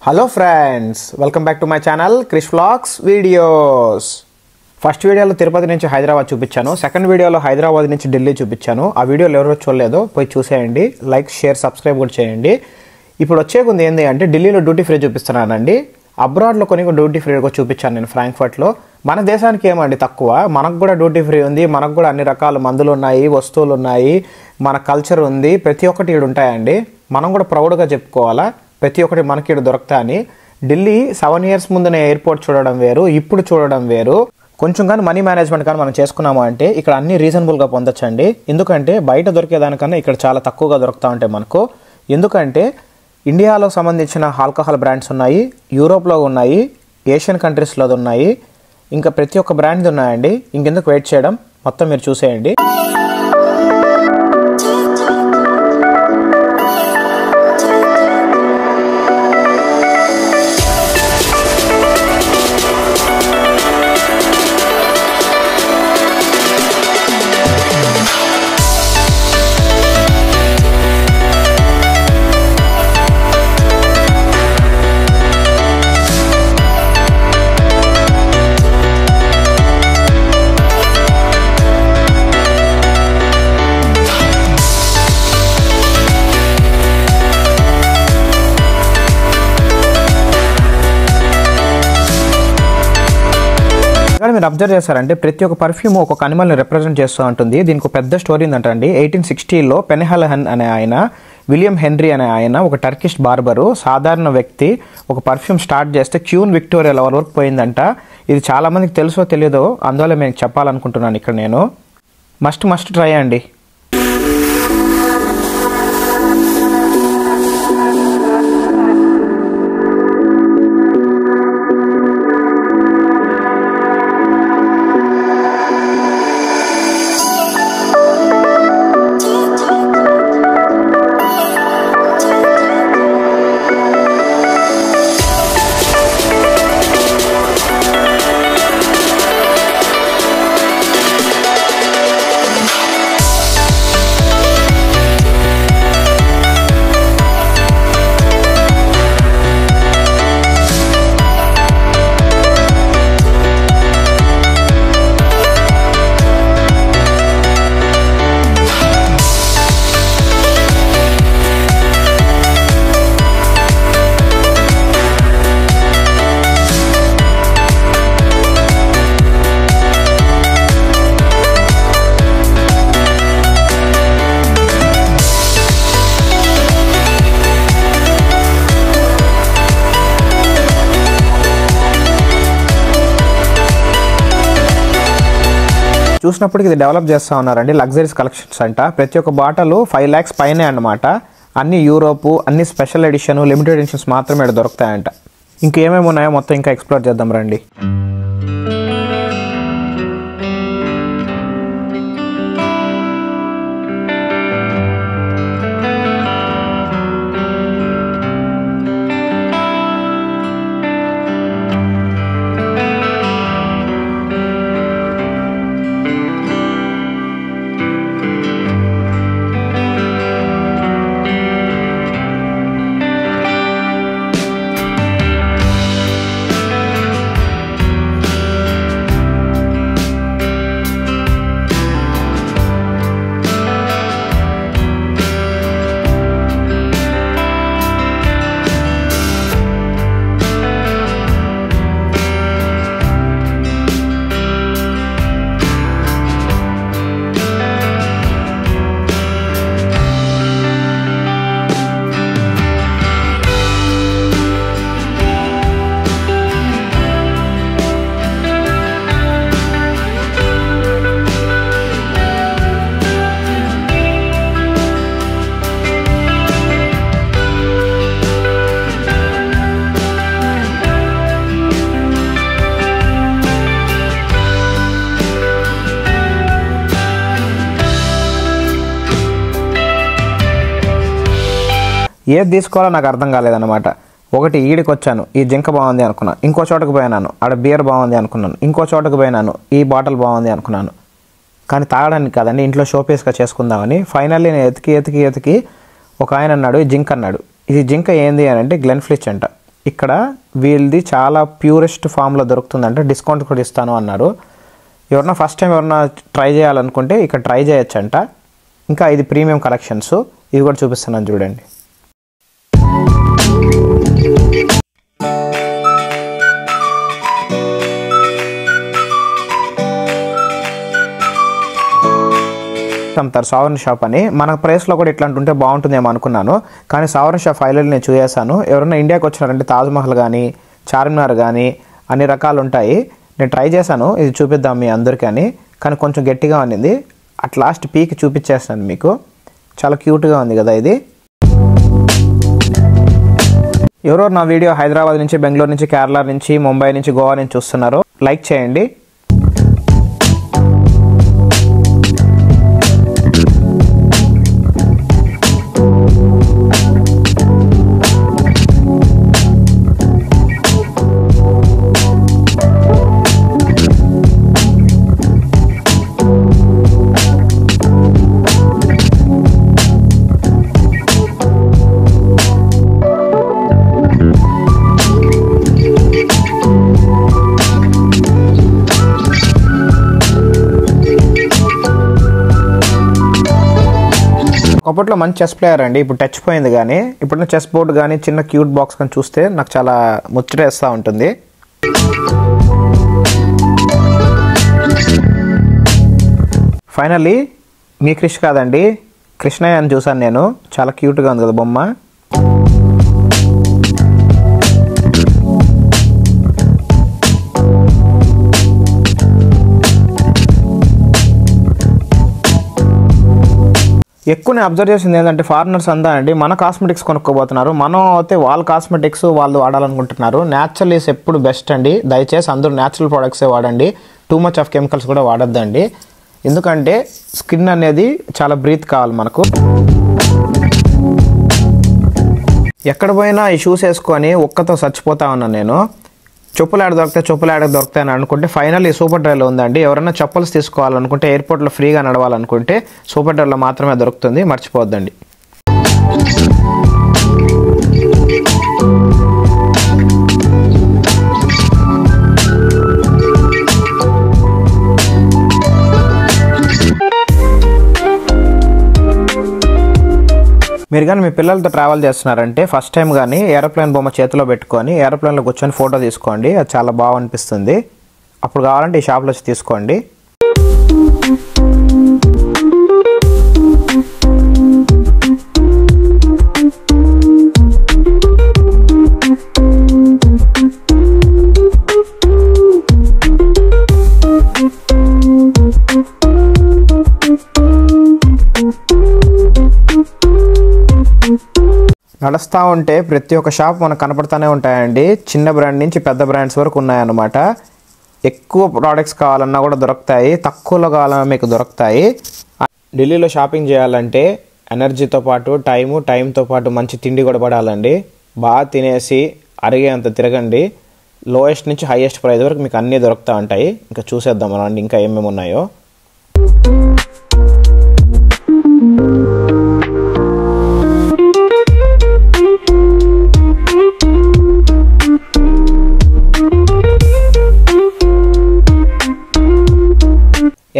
Hello friends, welcome back to my channel Krish vlogs videos. First వీడియోలో తిరుపతి నుంచి హైదరాబాద్ చూపించాను. Second వీడియోలో హైదరాబాద్ నుంచి ఢిల్లీ చూపించాను. ఆ వీడియోలు ఎవరో చూడలేదో పోయి చూసేయండి. లైక్, షేర్, సబ్స్క్రైబ్ కూడా చేయండి. ఇప్పుడు వచ్చేకుంది ఏంటి అంటే ఢిల్లీలో డ్యూటీ ఫ్రీ చూపిస్తున్నానండి. అబ్రాడ్లో కొన్ని డ్యూటీ ఫ్రీ కూడా చూపించాను నేను ఫ్రాంక్ఫర్ట్లో. మన దేశానికి ఏమండి తక్కువ, మనకు కూడా డ్యూటీ ఫ్రీ ఉంది. మనకు కూడా అన్ని రకాల మందులు ఉన్నాయి, వస్తువులు ఉన్నాయి, మన కల్చర్ ఉంది, ప్రతి ఒక్కటి ఇక్కడ ఉంటాయండి. మనం కూడా ప్రౌడ్గా చెప్పుకోవాలా, ప్రతి ఒక్కటి మనకి ఇక్కడ దొరుకుతా అని. ఢిల్లీ 7 years ముందునే ఎయిర్పోర్ట్ చూడడం వేరు, ఇప్పుడు చూడడం వేరు. కొంచెం కానీ మనీ మేనేజ్మెంట్ కానీ మనం చేసుకున్నాము అంటే ఇక్కడ అన్ని రీజనబుల్గా పొందొచ్చండి. ఎందుకంటే బయట దొరికేదానికన్నా ఇక్కడ చాలా తక్కువగా దొరుకుతూ ఉంటాయి మనకు. ఎందుకంటే ఇండియాలో సంబంధించిన ఆల్కహాల్ బ్రాండ్స్ ఉన్నాయి, యూరోప్లో ఉన్నాయి, ఏషియన్ కంట్రీస్లో ఉన్నాయి, ఇంకా ప్రతి ఒక్క బ్రాండ్ ఉన్నాయండి. ఇంకెందుకు వెయిట్ చేయడం, మొత్తం మీరు చూసేయండి. మీరు అబ్జర్వ్ చేస్తారంటే ప్రతి ఒక్క పర్ఫ్యూమ్ ఒక్కొక్క అనిమల్ని రిప్రజెంట్ చేస్తూ ఉంటుంది. దీనికి పెద్ద స్టోరీ ఉందంటండి. 1860లో పెనెహలహన్ అనే ఆయన, విలియం హెన్రీ అనే ఆయన ఒక టర్కిష్ బార్బరు, సాధారణ వ్యక్తి ఒక పర్ఫ్యూమ్ స్టార్ట్ చేస్తే క్యూన్ విక్టోరియా లెవెల్ వరకు పోయిందంట. ఇది చాలా మందికి తెలుసో తెలియదో, అందువల్ల నేను చెప్పాలనుకుంటున్నాను ఇక్కడ. నేను మస్ట్ ట్రై అండి. చూసినప్పటికి ఇది డెవలప్ చేస్తూ ఉన్నారండి. లగ్జరీస్ కలెక్షన్స్ అంట. ప్రతి ఒక్క బాటలు 5 lakhs పైనే అన్నమాట. అన్ని యూరోపు, అన్ని స్పెషల్ ఎడిషన్, లిమిటెడ్ ఎడిషన్స్ మాత్రమే ఇక్కడ దొరుకుతాయంట. ఇంకేమేమి ఉన్నాయో మొత్తం ఇంకా ఎక్స్ప్లోర్ చేద్దాం రండి. ఏది తీసుకోవాలో నాకు అర్థం కాలేదన్నమాట. ఒకటి ఈడికి వచ్చాను, ఈ జింక బాగుంది అనుకున్నాను, ఇంకో చోటకు పోయినాను, ఆడ బియర్ బాగుంది అనుకున్నాను, ఇంకో చోటకు పోయినాను, ఈ బాటిల్ బాగుంది అనుకున్నాను. కానీ తాగడానికి కాదండి, ఇంట్లో షోపీస్గా చేసుకుందామని. ఫైనల్లీ నేను ఎతికి ఒక ఆయన అన్నాడు, ఈ జింక్ అన్నాడు. ఇది జింక ఏంది అని అంటే గ్లెన్ఫిలిచ్ అంట. ఇక్కడ వీళ్ళది చాలా ప్యూరెస్ట్ ఫామ్లో దొరుకుతుందంటే డిస్కౌంట్ కూడా ఇస్తాను అన్నారు. ఎవరన్నా ఫస్ట్ టైం ఎవరన్నా ట్రై చేయాలనుకుంటే ఇక్కడ ట్రై చేయొచ్చంట. ఇంకా ఇది ప్రీమియం కలెక్షన్స్, ఇవి కూడా చూపిస్తున్నాను చూడండి. అమ్ముతారు సావరన్ షాప్ అని. మన ప్రైస్లో కూడా ఇట్లాంటి ఉంటే బాగుంటుందేమో అనుకున్నాను, కానీ సావరన్ షాప్ ఫైనల్ నేను చూసేసాను. ఎవరైనా ఇండియాకి వచ్చినారంటే తాజ్మహల్ కానీ చార్మినార్ కానీ అన్ని రకాలు ఉంటాయి. నేను ట్రై చేశాను ఇది చూపిద్దాం మీ అందరికీ అని, కానీ కొంచెం గట్టిగా ఉన్నింది. అట్ లాస్ట్ పీక్ చూపించేస్తాను మీకు. చాలా క్యూట్గా ఉంది కదా ఇది. ఎవరో నా వీడియో హైదరాబాద్ నుంచి, బెంగళూరు నుంచి, కేరళ నుంచి, ముంబై నుంచి, గోవా నుంచి చూస్తున్నారు, లైక్ చేయండి. ఒకప్పట్లో మంచి చెస్ ప్లేయర్ అండి, ఇప్పుడు టచ్ పోయింది. కానీ ఇప్పుడున్న చెస్ బోర్డు కానీ చిన్న క్యూట్ బాక్స్ కానీ చూస్తే నాకు చాలా ముచ్చటేస్తూ ఉంటుంది. ఫైనల్లీ మీ క్రిష్ కాదండి, కృష్ణయ్య అని చూసాను నేను. చాలా క్యూట్గా ఉంది కదా బొమ్మ. ఎక్కువ నేను అబ్జర్వ్ చేసింది ఏంటంటే ఫారినర్స్ అంతా అండి మన కాస్మెటిక్స్ కొనుక్కోబోతున్నారు. మనం అయితే వాళ్ళ కాస్మెటిక్స్ వాళ్ళు వాడాలనుకుంటున్నారు. న్యాచురల్ ఈస్ ఎప్పుడు బెస్ట్ అండి. దయచేసి అందరూ న్యాచురల్ ప్రోడక్ట్సే వాడండి. టూ మచ్ ఆఫ్ కెమికల్స్ కూడా వాడొద్దండి. ఎందుకంటే స్కిన్ అనేది చాలా బ్రీత్ కావాలి మనకు. ఎక్కడ పోయినా ఈ షూస్ వేసుకొని ఒక్కతో చచ్చిపోతా ఉన్నాను నేను. చెప్పులు ఆడ దొరుకుతాయి అని అనుకుంటే ఫైనల్ ఈ సూపర్ డ్రైవ్లో ఉందండి. ఎవరైనా చెప్పులు తీసుకోవాలనుకుంటే, ఎయిర్పోర్ట్లో ఫ్రీగా నడవాలనుకుంటే సూపర్ డ్రైవ్లో మాత్రమే దొరుకుతుంది, మర్చిపోవద్దండి. మీరు కానీ మీ పిల్లలతో ట్రావెల్ చేస్తున్నారంటే ఫస్ట్ టైం కానీ ఏరోప్లేన్ బొమ్మ చేతిలో పెట్టుకొని ఏరోప్లేన్లో కూర్చొని ఫోటో తీసుకోండి. అది చాలా బాగా అనిపిస్తుంది. అప్పుడు కావాలంటే ఈ షాప్లో వచ్చి తీసుకోండి. నడుస్తూ ఉంటే ప్రతి ఒక్క షాప్ మనకు కనపడుతూనే ఉంటాయండి. చిన్న బ్రాండ్ నుంచి పెద్ద బ్రాండ్స్ వరకు ఉన్నాయన్నమాట. ఎక్కువ ప్రోడక్ట్స్ కావాలన్నా కూడా దొరుకుతాయి, తక్కువలో కావాలన్నా మీకు దొరుకుతాయి. ఢిల్లీలో షాపింగ్ చేయాలంటే ఎనర్జీతో పాటు టైంతో పాటు మంచి తిండి కూడా పడాలండి. బాగా తినేసి అరిగేంత తిరగండి. లోయెస్ట్ నుంచి హైయెస్ట్ ప్రైస్ వరకు మీకు అన్నీ దొరుకుతూ ఉంటాయి. ఇంకా చూసేద్దాం మనం ఇంకా ఏమేమి ఉన్నాయో.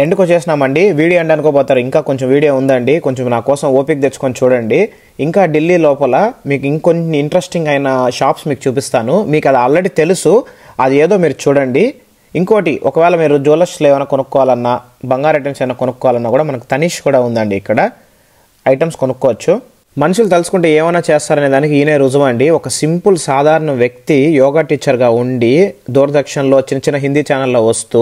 ఎండుకు వచ్చేసినామండి. వీడియో ఎండ్ అనుకోపోతారు, ఇంకా కొంచెం వీడియో ఉందండి. కొంచెం నా కోసం ఓపిక తెచ్చుకొని చూడండి. ఇంకా ఢిల్లీ లోపల మీకు ఇంకొన్ని ఇంట్రెస్టింగ్ అయిన షాప్స్ మీకు చూపిస్తాను. మీకు అది ఆల్రెడీ తెలుసు, అది ఏదో మీరు చూడండి. ఇంకోటి, ఒకవేళ మీరు జ్యువెలర్స్లో ఏమైనా కొనుక్కోవాలన్నా, బంగారు ఐటమ్స్ ఏమైనా కొనుక్కోవాలన్నా కూడా మనకు తనీష్ కూడా ఉందండి. ఇక్కడ ఐటమ్స్ కొనుక్కోవచ్చు. మనుషులు తలుచుకుంటే ఏమైనా చేస్తారనే దానికి ఈయనే రుజువు అండి. ఒక సింపుల్ సాధారణ వ్యక్తి యోగా టీచర్గా ఉండి దూరదర్శన్లో చిన్న చిన్న హిందీ ఛానల్లో వస్తూ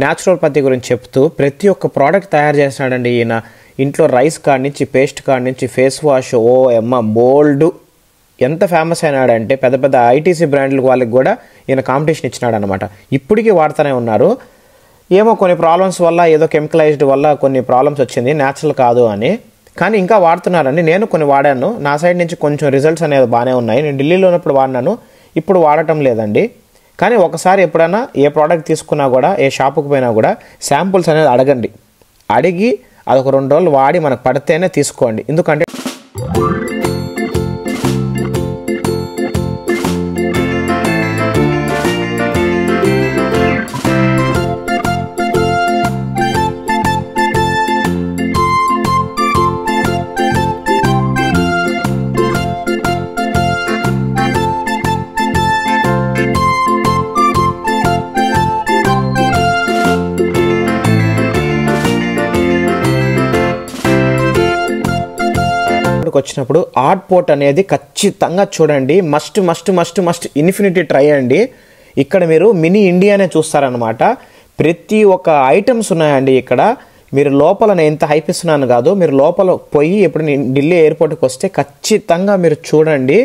న్యాచురోపతి గురించి చెప్తూ ప్రతి ఒక్క ప్రోడక్ట్ తయారు చేస్తున్నాడండి ఈయన. ఇంట్లో రైస్ కాడి నుంచి, పేస్ట్ కాడి నుంచి, ఫేస్ వాష్, బోల్డ్ ఎంత ఫేమస్ అయినాడంటే పెద్ద పెద్ద ఐటీసీ బ్రాండ్ల వాళ్ళకి కూడా ఈయన కాంపిటీషన్ ఇచ్చినాడు అనమాట. ఇప్పటికీ వాడుతూనే ఉన్నారు. ఏమో కొన్ని ప్రాబ్లమ్స్ వల్ల, ఏదో కెమికలైజ్డ్ వల్ల కొన్ని ప్రాబ్లమ్స్ వచ్చింది, న్యాచురల్ కాదు అని. కానీ ఇంకా వాడుతున్నారండి. నేను కొన్ని వాడాను. నా సైడ్ నుంచి కొంచెం రిజల్ట్స్ అనేది బాగానే ఉన్నాయి. నేను ఢిల్లీలో ఉన్నప్పుడు వాడినాను, ఇప్పుడు వాడటం లేదండి. కానీ ఒకసారి ఎప్పుడైనా ఏ ప్రోడక్ట్ తీసుకున్నా కూడా, ఏ షాపుకి పోయినా కూడా శాంపుల్స్ అనేది అడగండి. అడిగి అదొక 2 రోజులు వాడి మనకు పడితేనే తీసుకోండి. ఎందుకంటే ఎయిర్పోర్ట్కి వచ్చినప్పుడు ఆర్ట్ పోర్ట్ అనేది ఖచ్చితంగా చూడండి. Must must must must infinity try అండి. ఇక్కడ మీరు మినీ ఇండియానే చూస్తారనమాట. ప్రతి ఒక్క ఐటమ్స్ ఉన్నాయండి ఇక్కడ. మీరు లోపల నేను ఎంత హైప్ ఇస్తున్నాను కాదు, మీరు లోపల పోయి ఇప్పుడు ఢిల్లీ ఎయిర్పోర్ట్కి వస్తే ఖచ్చితంగా మీరు చూడండి.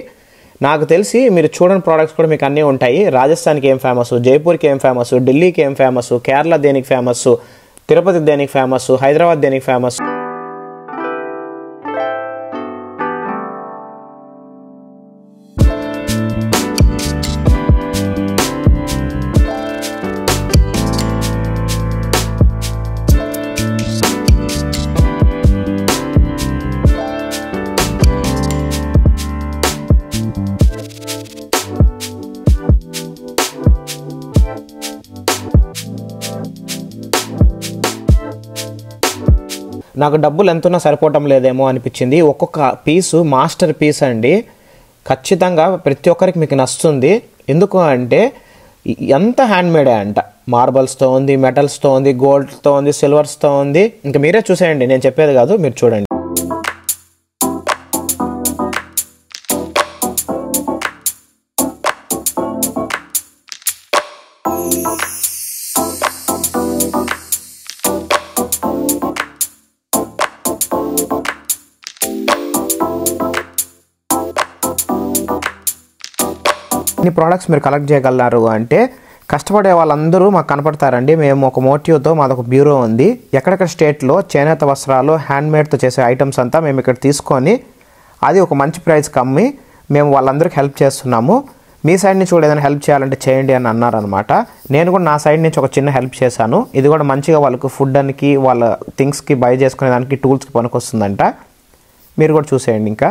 నాకు తెలిసి మీరు చూడని ప్రోడక్ట్స్ కూడా మీకు అన్నీ ఉంటాయి. రాజస్థాన్కి ఏం ఫేమస్, జైపూర్కి ఏం ఫేమస్, ఢిల్లీకి ఏం ఫేమస్, కేరళ దేనికి ఫేమస్, తిరుపతి దేనికి ఫేమస్, హైదరాబాద్ దేనికి ఫేమస్. నాకు డబ్బులు ఎంతున్నా సరిపోవటం లేదేమో అనిపించింది. ఒక్కొక్క పీసు మాస్టర్ పీస్ అండి. ఖచ్చితంగా ప్రతి ఒక్కరికి మీకు నచ్చుతుంది. ఎందుకు అంటే ఎంత హ్యాండ్మేడే అంట. మార్బల్స్తో ఉంది, మెటల్స్తో ఉంది, గోల్డ్తో ఉంది, సిల్వర్స్తో ఉంది. ఇంకా మీరే చూసేయండి, నేను చెప్పేది కాదు, మీరు చూడండి. ఇన్ని ప్రోడక్ట్స్ మీరు కలెక్ట్ చేయగలరు అంటే కష్టపడే వాళ్ళందరూ మాకు కనపడతారండి. మేము ఒక మోటివ్తో మాదొక బ్యూరో ఉంది. ఎక్కడెక్కడ స్టేట్లో చేనేత వస్త్రాలు హ్యాండ్మేడ్తో చేసే ఐటమ్స్ అంతా మేము ఇక్కడ తీసుకొని అది ఒక మంచి ప్రైస్కి అమ్మి మేము వాళ్ళందరికీ హెల్ప్ చేస్తున్నాము. మీ సైడ్ నుంచి కూడా ఏదైనా హెల్ప్ చేయాలంటే చేయండి అని అన్నారనమాట. నేను కూడా నా సైడ్ నుంచి ఒక చిన్న హెల్ప్ చేశాను. ఇది కూడా మంచిగా వాళ్ళకు ఫుడ్ అనికి వాళ్ళ థింగ్స్కి బై చేసుకునే దానికి టూల్స్కి పనికొస్తుందంట. మీరు కూడా చూసేయండి. ఇంకా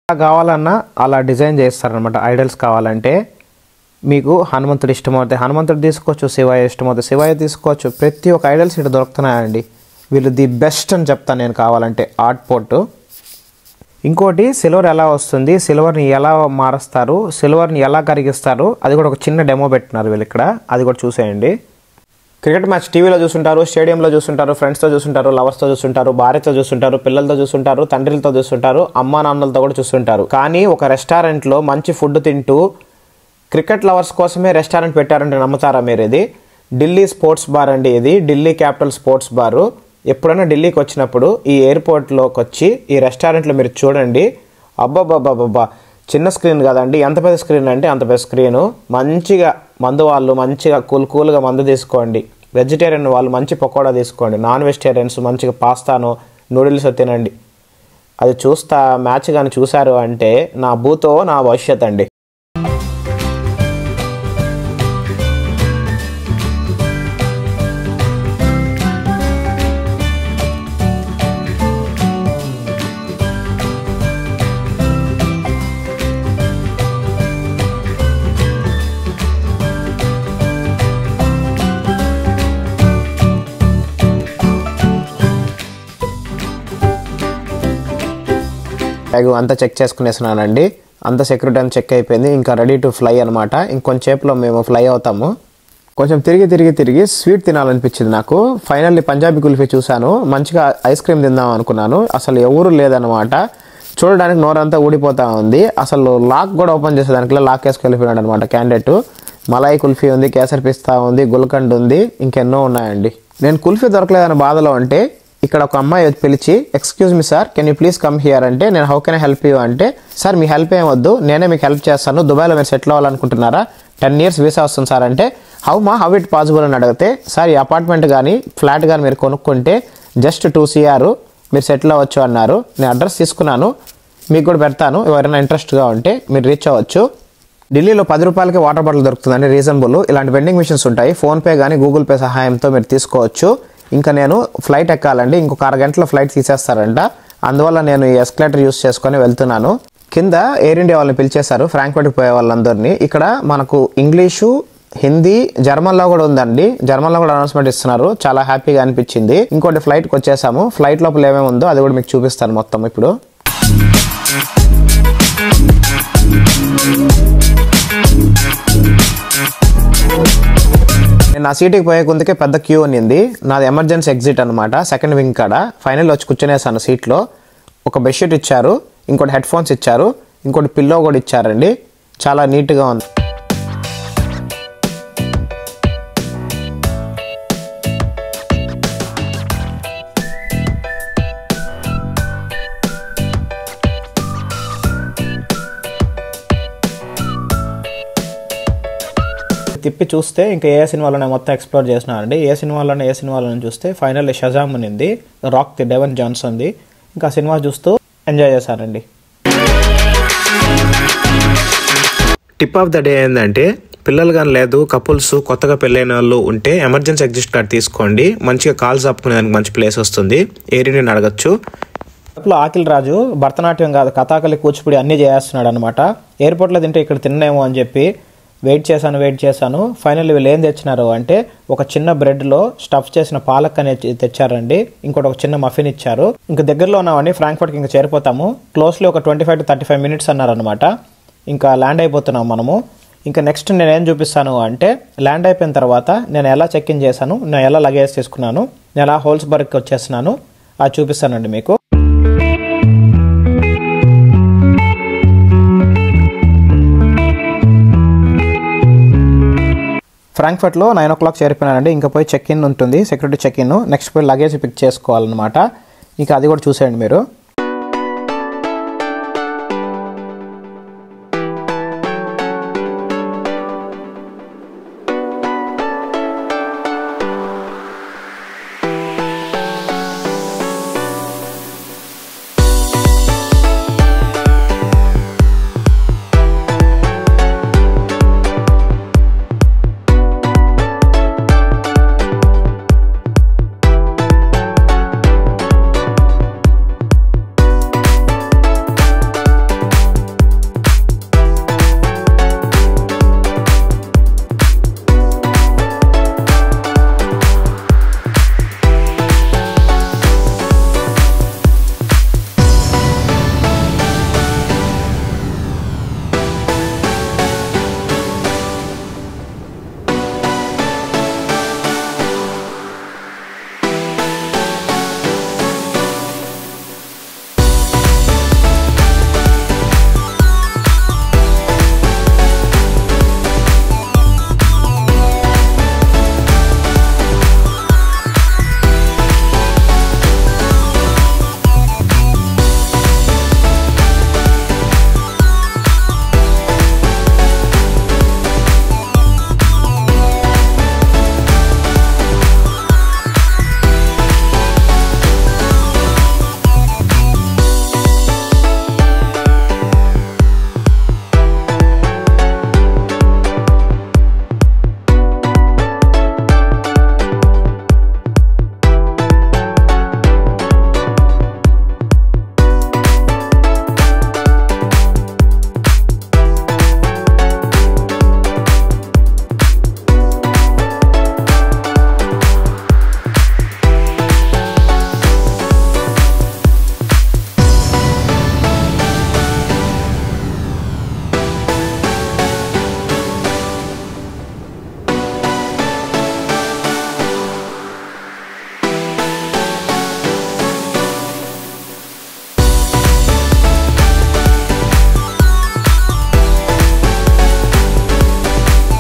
కావాలన్నా అలా డిజైన్ చేస్తారనమాట. ఐడల్స్ కావాలంటే మీకు హనుమంతుడు ఇష్టమవుతాయి, హనుమంతుడు తీసుకోవచ్చు. శివయ్య ఇష్టమవుతాయి, శివయ్య తీసుకోవచ్చు. ప్రతి ఒక్క ఐడల్స్ ఇక్కడ దొరుకుతున్నాయండి. వీళ్ళు ది బెస్ట్ అని చెప్తాను నేను కావాలంటే ఆర్ట్ పోర్ట్. ఇంకోటి సిల్వర్ ఎలా వస్తుంది, సిల్వర్ని ఎలా మారుస్తారు, సిల్వర్ని ఎలా కరిగిస్తారు, అది కూడా ఒక చిన్న డెమో పెట్టినారు వీళ్ళు ఇక్కడ, అది కూడా చూసేయండి. క్రికెట్ మ్యాచ్ టీవీలో చూస్తుంటారు, స్టేడియంలో చూస్తుంటారు, ఫ్రెండ్స్తో చూస్తుంటారు, లవర్స్తో చూస్తుంటారు, భార్యతో చూస్తుంటారు, పిల్లలతో చూస్తుంటారు, తండ్రులతో చూస్తుంటారు, అమ్మా నాన్నలతో కూడా చూస్తుంటారు. కానీ ఒక రెస్టారెంట్లో మంచి ఫుడ్ తింటూ క్రికెట్ లవర్స్ కోసమే రెస్టారెంట్ పెట్టారంటే నమ్ముతారా మీరు? ఇది ఢిల్లీ స్పోర్ట్స్ బార్ అండి, ఇది ఢిల్లీ క్యాపిటల్ స్పోర్ట్స్ బారు. ఎప్పుడైనా ఢిల్లీకి వచ్చినప్పుడు ఈ ఎయిర్పోర్ట్లోకి వచ్చి ఈ రెస్టారెంట్లో మీరు చూడండి. అబ్బాబ్బాబ్బాబ్బా, చిన్న స్క్రీన్ కదండి, ఎంత పెద్ద స్క్రీన్ అంటే అంత పెద్ద స్క్రీను. మంచిగా మందు వాళ్ళు మంచిగా కూల్గా మందు తీసుకోండి. వెజిటేరియన్ వాళ్ళు మంచి పకోడా తీసుకోండి. నాన్ వెజిటేరియన్స్ మంచిగా పాస్తాను నూడిల్స్ తినండి. అది చూస్తా మ్యాచ్ కానీ చూశారు అంటే నా భూతో నా భవిష్యత్ అండి. బ్యాగ్ అంతా చెక్ చేసుకునేసినానండి. అంత సెక్యూరిటీ అంతా చెక్ అయిపోయింది. ఇంకా రెడీ టు ఫ్లై అనమాట. ఇంకొంచేపులో మేము ఫ్లై అవుతాము. కొంచెం తిరిగి స్వీట్ తినాలనిపించింది నాకు. ఫైనల్లీ పంజాబీ కుల్ఫీ చూశాను. మంచిగా ఐస్ క్రీమ్ తిందాం అనుకున్నాను. అసలు ఎవరు లేదనమాట. చూడడానికి నోరంతా ఊడిపోతూ ఉంది. అసలు లాక్ కూడా ఓపెన్ చేసేదానికి లాక్ వేసుకెళ్ళిపోయినాడు అనమాట క్యాండిడేట్. మలాయి కుల్ఫీ ఉంది, కేసరి పిస్తా ఉంది, గుల్కండ్ ఉంది, ఇంకెన్నో ఉన్నాయండి. నేను కుల్ఫీ దొరకలేదని బాధలో అంటే ఇక్కడ ఒక అమ్మాయి పిలిచి, excuse me sir, can you please come here అంటే, నేను how can I help you అంటే, సార్ మీ హెల్ప్ ఏం వద్దు, నేనే మీకు హెల్ప్ చేస్తాను, దుబాయ్లో మీరు సెటిల్ అవ్వాలనుకుంటున్నారా, 10 years వీసా వస్తుంది సార్ అంటే, హౌ ఇట్ పాసిబుల్ అని అడిగితే, సార్ ఈ అపార్ట్మెంట్ కానీ ఫ్లాట్ కానీ మీరు కొనుక్కుంటే జస్ట్ 2 CR మీరు సెటిల్ అవ్వచ్చు అన్నారు. నేను అడ్రస్ తీసుకున్నాను, మీకు కూడా పెడతాను, ఎవరైనా ఇంట్రెస్ట్గా ఉంటే మీరు రీచ్ అవ్వచ్చు. ఢిల్లీలో 10 రూపాయలకి వాటర్ బాటిల్ దొరుకుతుందండి, రీజనబుల్. ఇలాంటి వెండింగ్ మిషన్స్ ఉంటాయి. ఫోన్పే కానీ గూగుల్ పే సహాయంతో మీరు తీసుకోవచ్చు. ఇంకా నేను ఫ్లైట్ ఎక్కాలండి, ఇంకొక 6 గంటల ఫ్లైట్ తీసేస్తారంట. అందువల్ల నేను ఈ ఎస్కలేటర్ యూస్ చేసుకొని వెళ్తున్నాను. కింద ఎయిర్ ఇండియా వాళ్ళని పిలిచేశారు, ఫ్రాంక్ఫర్ట్కి పోయే వాళ్ళందరినీ. ఇక్కడ మనకు ఇంగ్లీషు, హిందీ, జర్మన్లో కూడా ఉందండి. జర్మన్లో కూడా అనౌన్స్మెంట్ ఇస్తున్నారు. చాలా హ్యాపీగా అనిపించింది. ఇంకోటి ఫ్లైట్కి వచ్చేసాము. ఫ్లైట్ లోపల ఏమేమి ఉందో అది కూడా మీకు చూపిస్తాను మొత్తం ఇప్పుడు. నేను నా సీటుకి పోయే కొందుకే పెద్ద క్యూ ఉన్నింది. నాది ఎమర్జెన్సీ ఎగ్జిట్ అనమాట, సెకండ్ వింగ్ కాడ. ఫైనల్ వచ్చి కూర్చునేసాను సీట్లో. ఒక బెడ్షీట్ ఇచ్చారు, ఇంకోటి హెడ్ ఫోన్స్ ఇచ్చారు, ఇంకోటి పిల్లో కూడా ఇచ్చారండి. చాలా నీట్గా ఉంది. తిప్పి చూస్తే ఇంకా ఏ సినిమాలోనే మొత్తం ఎక్స్ప్లోర్ చేసినారండి. ఏ సినిమాలోనే చూస్తే ఫైనల్ షజామ్ ఉంది, రాక్ ది డెవన్ జాన్సన్ది. ఇంకా సినిమా చూస్తూ ఎంజాయ్ చేశారండి. టిప్ ఆఫ్ ద డే ఏంటంటే, పిల్లలు కానీ లేదు, కపుల్స్ కొత్తగా పెళ్ళైన వాళ్ళు ఉంటే ఎమర్జెన్సీ ఎగ్జిట్ కార్డ్ తీసుకోండి. మంచిగా కాల్స్ ఆపుకునేదానికి మంచి ప్లేస్ వస్తుంది. ఏరిని అడగచ్చు. ఆకిల్ రాజు భరతనాట్యం కాదు, కథాకళి, కూచిపూడి అన్నీ చేస్తున్నాడు అనమాట. ఎయిర్పోర్ట్లో తింటే ఇక్కడ తిన్నేమో అని చెప్పి వెయిట్ చేశాను. ఫైనల్లీ వీళ్ళు ఏం తెచ్చినారు అంటే, ఒక చిన్న బ్రెడ్లో స్టఫ్ చేసిన పాలక్ అనేది తెచ్చారండి. ఇంకోటి ఒక చిన్న మఫిన్ ఇచ్చారు. ఇంకా దగ్గరలో ఉన్నామండి, ఫ్రాంక్ఫర్ట్కి ఇంకా చేరిపోతాము. క్లోజ్లీ ఒక 25 to 35 minutes అన్నారనమాట. ఇంకా ల్యాండ్ అయిపోతున్నాం మనము. ఇంకా నెక్స్ట్ నేను ఏం చూపిస్తాను అంటే, ల్యాండ్ అయిపోయిన తర్వాత నేను ఎలా చెక్ ఇన్ చేశాను, నేను ఎలా లగేజ్ తీసుకున్నాను, నేను ఎలా హోల్స్బర్గ్కి వచ్చేస్తున్నాను, అది చూపిస్తానండి మీకు. ఫ్రాంక్ఫర్ట్లో 9 o'clock చేరిపోయినానండి. ఇంకా పోయి చెక్ ఇన్ ఉంటుంది, సెక్యూరిటీ చెక్ ఇన్. నెక్స్ట్ పోయి లగేజ్ పిక్ చేసుకోవాలన్నమాట. ఇంకా అది కూడా చూసేయండి మీరు.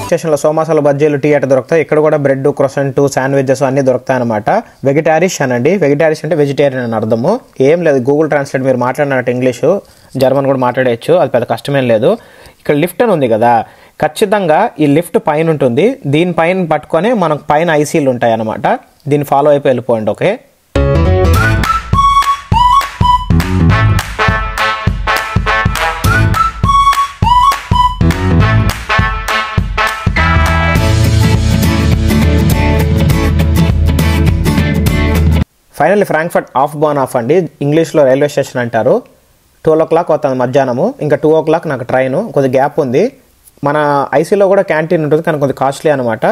స్టేషన్లో సోమాసాలు బజ్జీలు టీ అట్ట దొరుకుతాయి. ఇక్కడ కూడా బ్రెడ్ క్రొసెంట్ శాండ్విచెస్ అన్నీ దొరుకుతాయి అనమాట. వెజిటారిష్ అనండి. వెజిటారిష్ అంటే వెజిటేరియన్ అని అర్థము. ఏం లేదు, గూగుల్ ట్రాన్స్లేట్ మీరు మాట్లాడినట్టు ఇంగ్లీషు జర్మన్ కూడా మాట్లాడేయచ్చు, అది పెద్ద కష్టమేం లేదు. ఇక్కడ లిఫ్ట్ అని ఉంది కదా, ఖచ్చితంగా ఈ లిఫ్ట్ పైన ఉంటుంది. దీనిపైన పట్టుకొని మనకు పైన ఐసీలు ఉంటాయి అనమాట. దీన్ని ఫాలో అయిపోయి వెళ్ళిపోండి. Okay, finally Frankfurt of ban of అండి. ఇంగ్లీష్లో రైల్వే స్టేషన్ అంటారు. 12 o'clock అవుతుంది మధ్యాహ్నము. ఇంకా 2 o'clock నాకు ట్రైను. కొద్ది గ్యాప్ ఉంది. మన ఐసీలో కూడా క్యాంటీన్ ఉంటుంది కానీ కొద్ది కాస్ట్లీ అనమాట.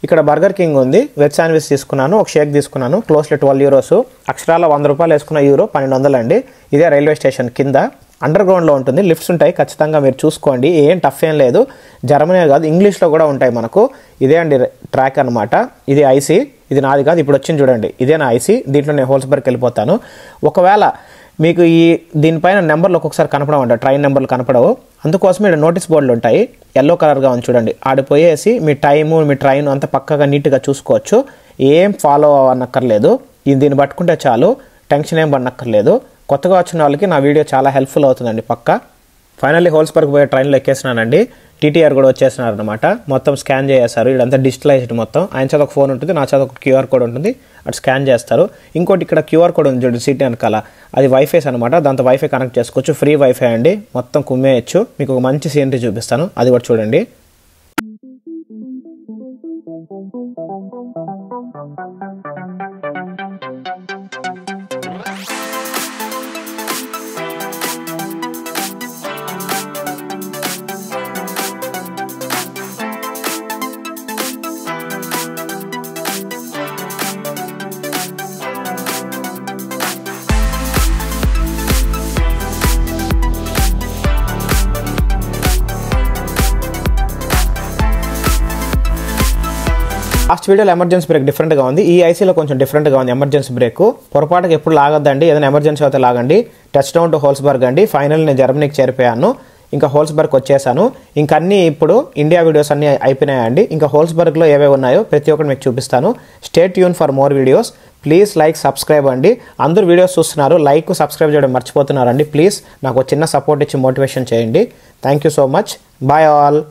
ఇక్కడ బర్గర్ కింగ్ ఉంది. వెజ్ శాండ్విచ్ తీసుకున్నాను, ఒక షేక్ తీసుకున్నాను. Closely 12 euros. అక్షరాల 100 రూపాయలు వేసుకున్న యూరో 1200 అండి. ఇదే రైల్వే స్టేషన్ కింద అండర్ గ్రౌండ్లో ఉంటుంది. లిఫ్ట్స్ ఉంటాయి, ఖచ్చితంగా మీరు చూసుకోండి. ఏం టఫ్ ఏం లేదు. జర్మనీ కాదు, ఇంగ్లీష్లో కూడా ఉంటాయి మనకు. ఇదే అండి ట్రాక్ అనమాట. ఇది ఐసీ, ఇది నాది కాదు. ఇప్పుడు వచ్చింది చూడండి, ఇదే నా ఐసీ. దీంట్లో నేను హోల్స్బర్గ్కి వెళ్ళిపోతాను. ఒకవేళ మీకు దీనిపైన నెంబర్లు ఒక్కొక్కసారి కనపడవంట, ట్రైన్ నెంబర్లు కనపడవు. అందుకోసం ఇక్కడ నోటీస్ బోర్డులు ఉంటాయి, ఎల్లో కలర్గా ఉంది చూడండి. ఆడిపోయేసి మీ టైము మీ ట్రైన్ అంతా పక్కగా నీట్గా చూసుకోవచ్చు. ఏం ఫాలో అవ్వనక్కర్లేదు. దీన్ని పట్టుకుంటే చాలు, టెన్షన్ ఏం పడనక్కర్లేదు. కొత్తగా వచ్చిన వాళ్ళకి నా వీడియో చాలా హెల్ప్ఫుల్ అవుతుందండి పక్కా. ఫైనల్లీ హోల్స్బర్గ్ పోయే ట్రైన్లో ఎక్కేసినానండి. టీటీఆర్ కూడా వచ్చేసినారు అనమాట. మొత్తం స్కాన్ చేసేస్తారు. ఇదంతా డిజిటలైజ్డ్ మొత్తం. ఆయన చేత ఒక ఫోన్ ఉంటుంది, నా చేత ఒక క్యూఆర్ కోడ్ ఉంటుంది. అటు స్కాన్ చేస్తారు. ఇంకోటి ఇక్కడ క్యూఆర్ కోడ్ ఉంది చూడండి సీట్ వెనకాల, అది వైఫైస్ అనమాట. దాంతో వైఫై కనెక్ట్ చేసుకోవచ్చు. ఫ్రీ వైఫై అండి, మొత్తం కుమ్మేయచ్చు. మీకు ఒక మంచి సీనరీ చూపిస్తాను, అది కూడా చూడండి. లాస్ట్ వీడియోలో ఎమర్జెన్సీ బ్రేక్ డిఫరెంట్గా ఉంది. ఈ ఐసీలో కొంచెం డిఫరెంట్గా ఉంది ఎమర్జెన్సీ బ్రేక్. పొరపాటుగా ఎప్పుడు లాగద్దండి, ఏదైనా ఎమర్జెన్సీ అయితే లాగండి. టచ్ డౌన్ టు హోల్స్బర్గ్ అండి. ఫైనల్ నేను జర్మనీకి చేరిపోయాను. ఇంకా హోల్స్బర్గ్ వచ్చేసాను. ఇంకా అన్నీ ఇప్పుడు ఇండియా వీడియోస్ అన్నీ అయిపోయినాయండి. ఇంకా హోల్స్బర్గ్లో ఏవే ఉన్నాయో ప్రతి ఒక్కటి మీకు చూపిస్తాను. Stay tune for more videos. Please like subscribe అండి. అందరూ వీడియోస్ చూస్తున్నారు, లైక్ సబ్స్క్రైబ్ చేయడం మర్చిపోతున్నారండి. ప్లీజ్ నాకు చిన్న సపోర్ట్ ఇచ్చి మోటివేషన్ చేయండి. Thank you so much. Bye all.